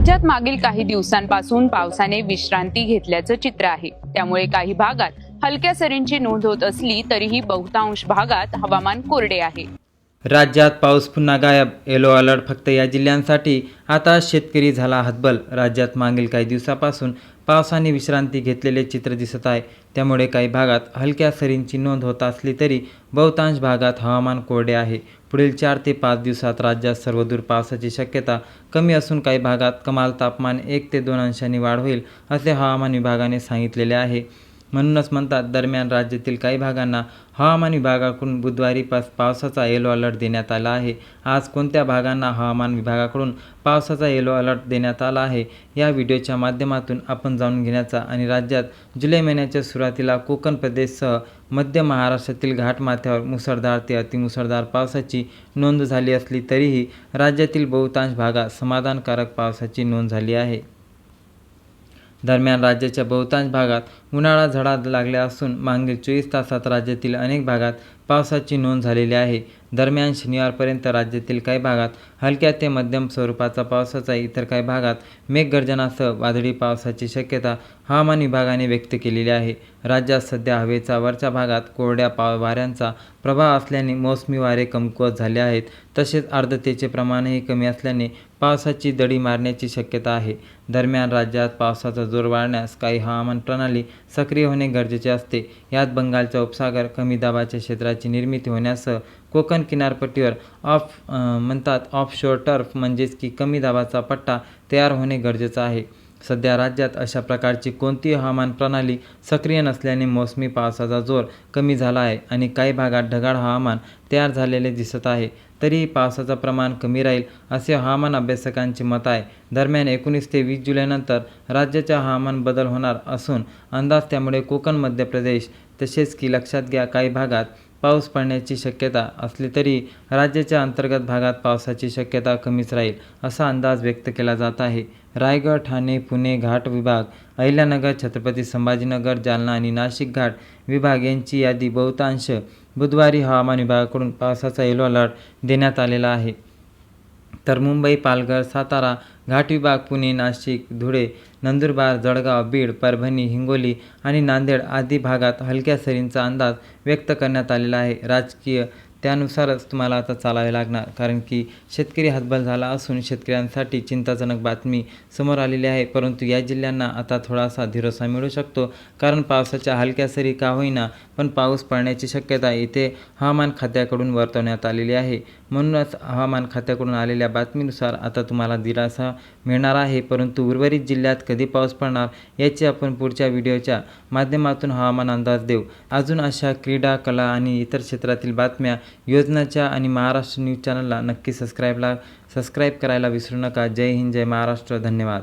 राज्यात मागील काही दिवसांपासून पावसाने विश्रांती घेतल्याचं चित्र आहे। त्यामुळे काही भागात हलक्या सरींची नोंद होत असली तरीही बहुतांश भागात हवामान कोरडे आहे। राज्यात पाऊस पुन्हा गायब। येलो अलर्ट फक्त या जिल्ह्यांसाठी। आता शेतकरी झाला हतबल। राज्यात मागील काही दिवसापासून पावसाने विश्रांती घेतलेले चित्र दिसत आहे। त्यामुळे काही भागात हलक्या सरींची नोंद होत असली तरी बहुतांश भागात हवामान कोरडे आहे। पुढील 4 ते 5 दिवसात राज्यात सर्वदूर पावसाची शक्यता कमी असून काही भागात कमाल तापमान 1 ते 2 अंशांनी वाढ होईल असे हवामान विभागाने सांगितलेले आहे। म्हणूनच म्हणतात, दरम्यान राज्यातील काही भागांना हवामान विभागाकडून बुधवारी पावसाचा येलो अलर्ट देण्यात आला आहे। आज कोणत्या भागांना हवामान विभागाकडून पावसाचा येलो अलर्ट देण्यात आला आहे या व्हिडिओच्या माध्यमातून आपण जाणून घेण्याचा आणि राज्यात जुलै महिन्याच्या सुरुवातीला कोकण प्रदेशसह मध्य महाराष्ट्रातील घाटमाथ्यावर मुसळधार ते अतिमुसळधार पावसाची नोंद झाली असली तरीही राज्यातील बहुतांश भागात समाधानकारक पावसाची नोंद झाली आहे। दरम्यान राज्याच्या बहुतांश भागात उन्हाळा झळा लागला असून मागील 24 तासात राज्यातील अनेक भागात पावसाची नोंद झालेली आहे। दरम्यान शनिवारपर्यंत राज्यातील काही भागात हलक्या ते मध्यम स्वरूपाचा पावसाचा, इतर काही भागात मेघगर्जनासह वादळी पावसाची शक्यता हवामान विभागाने व्यक्त केलेली आहे। राज्यात सध्या हवेचा वरच्या भागात कोरड्या वाऱ्यांचा प्रभाव असल्याने मोसमी वारे कमकुवत झाले आहेत। तसेच आर्द्रतेचे प्रमाणही कमी असल्याने पावसाची दडी मारण्याची शक्यता आहे। दरम्यान राज्यात पावसाचा जोर वाढण्यास काही हवामान प्रणाली सक्रिय होणे गरजेचे असते। यात बंगालचा उपसागर, कमी दाबाच्या क्षेत्राची निर्मिती होण्यासह कोकण किनारपट्टीवर ऑफशोअर टर्फ म्हणजेच की कमी दाबाचा पट्टा तयार होणे गरजेचं आहे। सध्या राज्यात अशा प्रकारची कोणतीही हवामान प्रणाली सक्रिय नसल्याने मोसमी पावसाचा जोर कमी झाला आहे आणि काही भागात ढगाळ हवामान तयार झालेले दिसत आहे। तरीही पावसाचं प्रमाण कमी राहील असे हवामान अभ्यासकांचे मत आहे। दरम्यान 19 ते 20 जुलैनंतर राज्याच्या हवामान बदल होणार असून अंदाज त्यामुळे कोकण, मध्य प्रदेश तसेच की लक्षात घ्या काही भागात पाऊस पडण्याची शक्यता असली तरी राज्याच्या अंतर्गत भागात पावसाची शक्यता कमीच राहील असा अंदाज व्यक्त केला जात आहे। रायगड, ठाणे, पुणे घाट विभाग, अहिल्यानगर, छत्रपती संभाजीनगर, जालना आणि नाशिक घाट विभाग यांची यादी बहुतांश बुधवारी हवामान विभागाकडून पावसाचा येलो अलर्ट देण्यात आलेला आहे। तर मुंबई, पालघर, सातारा घाट विभाग, पुणे, नाशिक, धुळे, नंदुरबार, जळगाव, बीड, परभणी, हिंगोली आणि नांदेड आदी भागात हलक्या सरींचा अंदाज व्यक्त करण्यात आलेला आहे। राजकीय त्यानुसारच तुम्हाला आता चालावे लागणार, कारण की शेतकरी हतबल झाला असून शेतकऱ्यांसाठी चिंताजनक बातमी समोर आलेली आहे। परंतु या जिल्ह्यांना आता थोडासा दिलासा मिळू शकतो, कारण पावसाच्या हलक्या सरी का होईना पण पाऊस पडण्याची शक्यता इथे हवामान खात्याकडून वर्तवण्यात आलेली आहे। म्हणूनच हवामान खात्याकडून आलेल्या बातमीनुसार आता तुम्हाला दिलासा मिळणार आहे। परंतु उर्वरित जिल्ह्यात कधी पाऊस पडणार याची आपण पुढच्या व्हिडिओच्या माध्यमातून हवामान अंदाज देऊ। अजून अशा क्रीडा, कला आणि इतर क्षेत्रातील बातम्या, योजनाच्या आणि महाराष्ट्र न्यूज चॅनलला नक्की सबस्क्राईब करायला विसरू नका। जय हिंद, जय महाराष्ट्र, धन्यवाद।